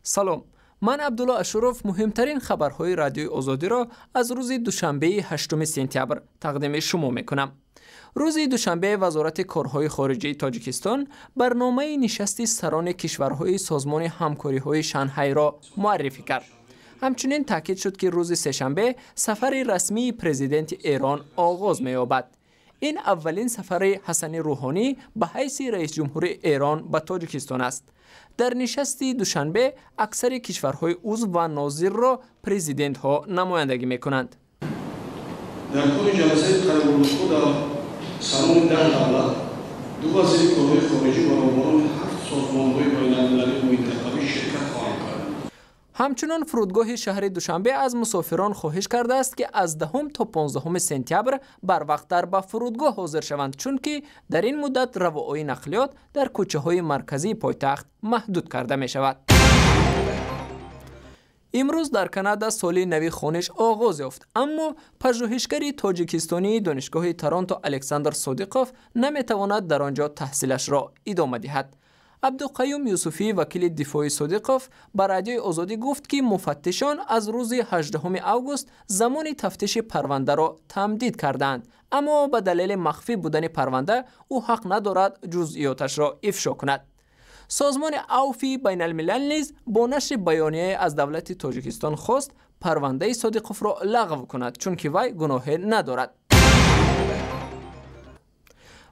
سلام، من عبدالله اشرف مهمترین خبرهای رادیوی آزادی را از روز دوشنبه 8 سپتامبر تقدیم شما میکنم. روز دوشنبه وزارت کارهای خارجه تاجیکستان برنامه نشست سران کشورهای سازمان همکاری‌های شانگهای را معرفی کرد. همچنین تاکید شد که روز سه‌شنبه سفر رسمی پرزیدنت ایران آغاز می‌یابد. این اولین سفر حسن روحانی به حیث رئیس جمهور ایران به تاجیکستان است. در نشست دوشنبه اکثر کشورهای عضو و ناظر را پرزیدنت ها نمایندگی میکنند. در طول جلسه قرارگاه خود سران 10 دولت دو وزیر کارهای خارجه و رهبران 7 سازمان‌های بین‌المللی منطقه‌ای شرکت خواهند کرد. همچنین فرودگاه شهر دوشنبه از مسافران خواهش کرده است که از 10 تا 15 سپتامبر بر وقت به فرودگاه حاضر شوند، چون که در این مدت روایی نقلیات در کوچه‌های مرکزی پایتخت محدود کرده می شود. امروز در کانادا سال نوی خوانش آغاز یافت، اما پژوهشگر تاجیکستانی دانشگاه تورنتو الکساندر صادقوف نمیتواند در آنجا تحصیلش را ادامه دهد. عبدالقیوم یوسفی وکیل دفاعی صادقوف به رادیوی آزادی گفت که مفتشان از روز 18 آگوست زمان تفتیش پرونده را تمدید کردند، اما به دلیل مخفی بودن پرونده او حق ندارد جزئیاتش را افشا کند. سازمان عفو بین الملل نیز با نشر بیانیه از دولت تاجیکستان خواست پرونده صادقوف را لغو کند، چون که وی گناهی ندارد.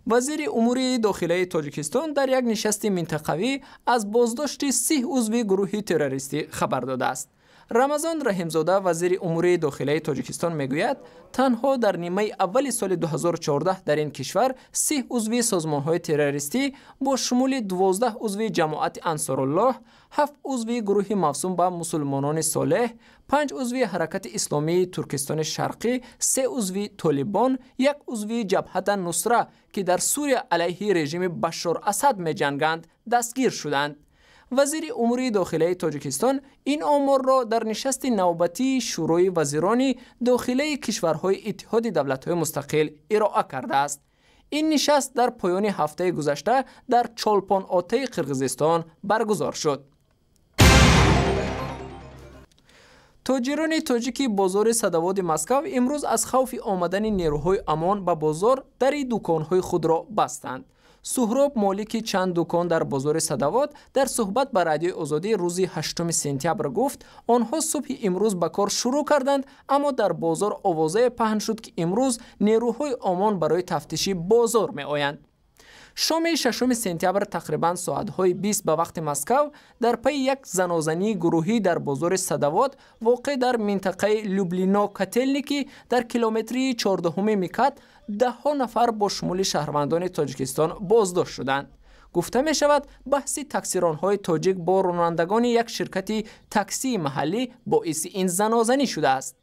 وزیر امور داخلی تاجیکستان در یک نشست منطقوی از بازداشت 30 عضو گروه تروریستی خبر داده است. رمضان رحیمزاده وزیر امور داخلی تاجیکستان میگوید تنها در نیمه اول سال 2014 در این کشور 30 عضو سازمان‌های تروریستی با شمول 12 عضو جماعت انصارالله، 7 عضو گروه موسوم به مسلمانان صالح، 5 عضو حرکت اسلامی ترکستان شرقی، 3 عضو طالبان، 1 عضو جبهت نصره که در سوریه علیه رژیم بشار اسد می‌جنگند دستگیر شدند. وزیر امور داخلی تاجیکستان این آمار را در نشست نوبتی شورای وزیران داخلی کشورهای اتحاد دولت‌های مستقل ارائه کرده است. این نشست در پایان هفته گذشته در چولپان آتای قرقیزستان برگزار شد. تاجران تاجیک بازار صدوات مسکو امروز از خوف آمدن نیروهای امان به بازار در دکان‌های خود را بستند. سهراب مالک چند دکان در بازار صدوات در صحبت با رادیوی آزادی روز 8 سپتامبر گفت آنها صبح امروز به کار شروع کردند، اما در بازار آوازه پهن شد که امروز نیروهای امان برای تفتیش بازار می آیند. شام 6 سپتامبر تقریبا ساعت‌های 20 به وقت مسکو در پی یک زنازنی گروهی در بازار صدوات واقع در منطقه لوبلینا کاتلنیکی در کیلومتری 14 میکات 10 نفر با شمول شهروندان تاجیکستان بازداشت شدند. گفته می شود بحث تاکسیران‌های تاجیک با رانندگان یک شرکت تاکسی محلی باعث این زنازنی شده است.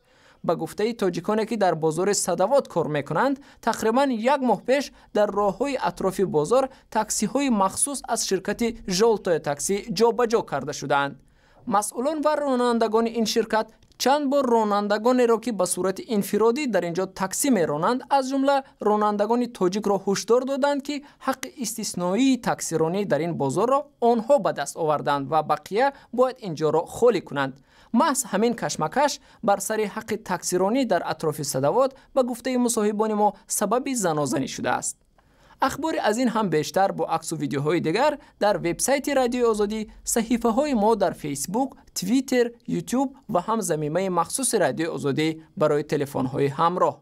با گفته تاجیکانی که در بازار صدوات کار میکنند، تقریبا 1 ماه پیش در راه‌های اطراف بازار تاکسی‌های مخصوص از شرکت ژولتای تاکسی جابجا کرده شدند. مسئولان و رانندگان این شرکت چند بار رانندگانی را که به صورت انفرادی در اینجا تاکسی میرانند از جمله رانندگان تاجیک را هشدار دادند که حق استثنایی تاکسیرانی در این بازار را آنها به دست آوردند و بقیه باید اینجا را خالی کنند. محض همین کشمکش بر سر حق تاکسیرانی در اطراف صدوات به گفته مصاحبان ما سبب زنازنی شده است. اخبار از این هم بیشتر با عکس و ویدیوهای دیگر در وبسایت رادیوی آزادی، صحیفه های ما در فیسبوک، توییتر، یوتیوب و هم زمینه مخصوص رادیوی آزادی برای تلفن های همراه.